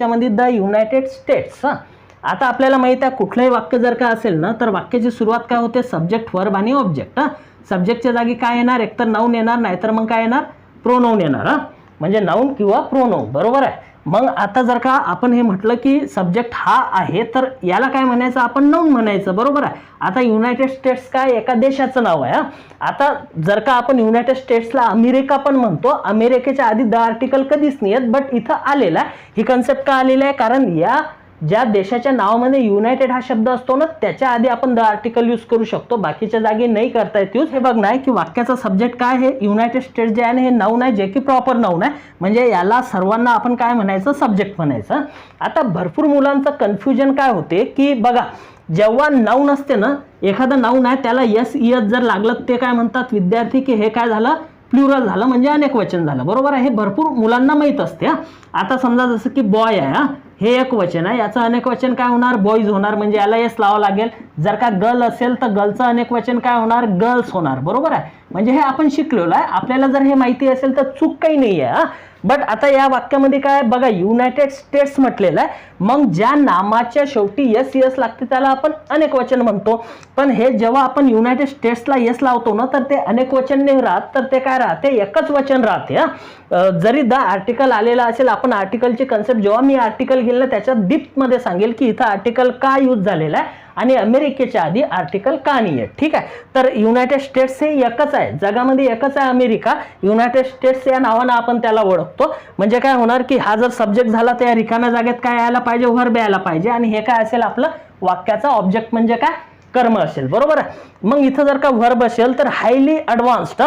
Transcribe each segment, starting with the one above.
त्याच्यामध्ये the United states. आता आपल्याला माहित आहे कुठलंही वाक्य जर का असेल ना तर वाक्याची सुरुवात काय होते, सब्जेक्ट वर्ब आणि ऑब्जेक्ट. सब्जेक्टच्या जागी काय येणार, एकतर नाऊन येणार नाहीतर मग काय येणार, प्रोनाऊन येणार. म्हणजे नाऊन किंवा प्रोनाऊन, बरोबर आहे. मग आता जर का आपण हे म्हटलं की सब्जेक्ट हा आहे तर याला काय म्हणायचं, आपण नाऊन म्हणायचं, बरोबर आहे. आता युनायटेड स्टेट्स काय एका देशाचं नाव आहे. आता जर का आपण युनायटेड स्टेट्सला अमेरिका पण म्हणतो, अमेरिकेच्या आधी द आर्टिकल कधीच नाही येत, बट इथं आलेला आहे. ही कन्सेप्ट का आलेली आहे, कारण या ज्या देशाच्या नावामध्ये युनायटेड हा शब्द असतो ना त्याच्या आधी आपण द आर्टिकल यूज करू शकतो, बाकीच्या जागी नाही करता येत यूज. हे बघ की वाक्याचा सब्जेक्ट काय आहे, युनायटेड स्टेट्स जे आहे हे नाऊन आहे, जे की प्रॉपर नाऊन आहे, म्हणजे याला सर्वांना आपण काय म्हणायचं, सब्जेक्ट म्हणायचं. आता भरपूर मुलांचं कन्फ्युजन काय होते की बघा, जेव्हा नाऊन असते ना, एखादं नाऊन आहे त्याला यस इयस जर लागलं ते काय म्हणतात विद्यार्थी की हे काय झालं, प्लुरल झालं, म्हणजे अनेक वचन झालं, बरोबर आहे. हे भरपूर मुलांना माहित असते. आता समजा जसं की बॉय आहे, हे एक वचन आहे, याचं अनेक वचन काय होणार, बॉईज होणार, म्हणजे याला यस लावावं लागेल. जर का गर्ल असेल तर गर्लचं अनेक वचन काय होणार, गर्ल्स होणार, बरोबर आहे. म्हणजे हे आपण शिकलेलो आहे, आपल्याला जर हे माहिती असेल तर चूक काही नाही आहे. बट आता या वाक्यामध्ये काय बघा, युनायटेड स्टेट्स म्हटलेलं आहे, मग ज्या नामाच्या शेवटी यस यस लागते त्याला आपण अनेक वचन म्हणतो. पण हे जेव्हा आपण युनायटेड स्टेट्सला यस लावतो ना तर ते अनेक वचन नाही राहत, तर ते काय राहते, एकच वचन राहते. जरी द आर्टिकल आलेला असेल, आपण आर्टिकलची कन्सेप्ट जेव्हा मी आर्टिकल घेतलं त्याच्या डीपमध्ये सांगेल की इथं आर्टिकल का यूज झालेला आहे आणि अमेरिकेच्या आधी आर्टिकल का नाही आहे, ठीक आहे. तर युनायटेड स्टेट्स हे एकच आहे, जगामध्ये एकच आहे अमेरिका. युनायटेड स्टेट्स या नावानं आपण त्याला ओळखतो. म्हणजे काय होणार की हा जर सब्जेक्ट झाला तर या रिकाम्या जागेत काय यायला पाहिजे, वर्ब यायला पाहिजे, आणि हे काय असेल आपलं वाक्याचा ऑब्जेक्ट म्हणजे काय, कर्म असेल, बरोबर आहे. मग इथं जर का वर्ब असेल तर highly advanced,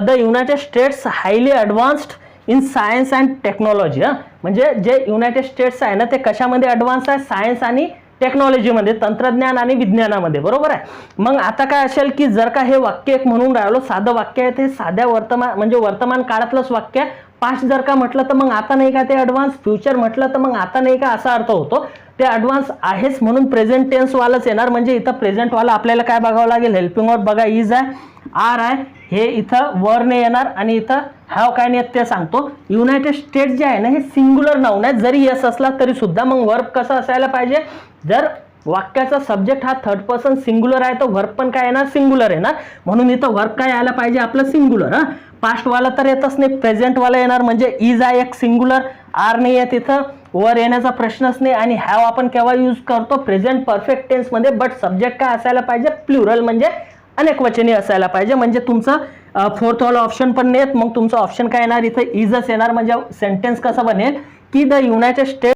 the United states highly advanced in science and technology. म्हणजे जे युनायटेड स्टेट्स आहे ना ते कशामध्ये ॲडव्हान्स आहे, सायन्स आणि टेक्नॉलॉजीमध्ये, तंत्रज्ञान आणि विज्ञानामध्ये, बरोबर आहे. मग आता काय असेल की जर का हे वाक्य एक म्हणून राहिलो, साधं वाक्य आहे ते, साध्या वर्तमान काळातलंच वाक्य. पास्ट जर का म्हटलं तर मग आता नाही का ते ॲडव्हान्स, फ्युचर म्हटलं तर मग आता नाही का असा अर्थ होतो. ते ॲडव्हान्स आहेच म्हणून प्रेझेंट टेन्स वालाच येणार. म्हणजे इथं प्रेझेंट वाला आपल्याला काय बघावं लागेल, हेल्पिंग वर्ब बघा, इज आहे, आर आहे, हे इथं वर नाही येणार, आणि इथं हॅव काय नाही ते सांगतो. युनायटेड स्टेट्स जे आहे ना हे सिंग्युलर नाऊन आहे, जरी यस असला तरी सुद्धा. मग वर्ब कसं असायला पाहिजे, जर वाक्याचा सब्जेक्ट हा थर्ड पर्सन सिंग्युलर आहे तर वर्ब पण काय येणार, सिंग्युलर येणार. म्हणून इथं वर्ब काय यायला पाहिजे आपलं, सिंग्युलर. पास्ट वाला तर येतच नाही, प्रेझेंट वाला येणार, म्हणजे इज आहे एक सिंग्युलर, आर नाही आहे तिथं, वर येण्याचा प्रश्नच नाही. आणि हॅव आपण केव्हा यूज करतो, प्रेझेंट परफेक्ट टेन्स मध्ये, बट सब्जेक्ट काय असायला पाहिजे, प्लुरल, म्हणजे अनेक वचनी असायला पाहिजे. म्हणजे तुमचं फोर्थ वाला ऑप्शन पण नाही, मग तुमचं ऑप्शन काय येणार, इथं इजच येणार. म्हणजे सेंटेन्स कसं बनेल की द युनायटेड स्टेट्स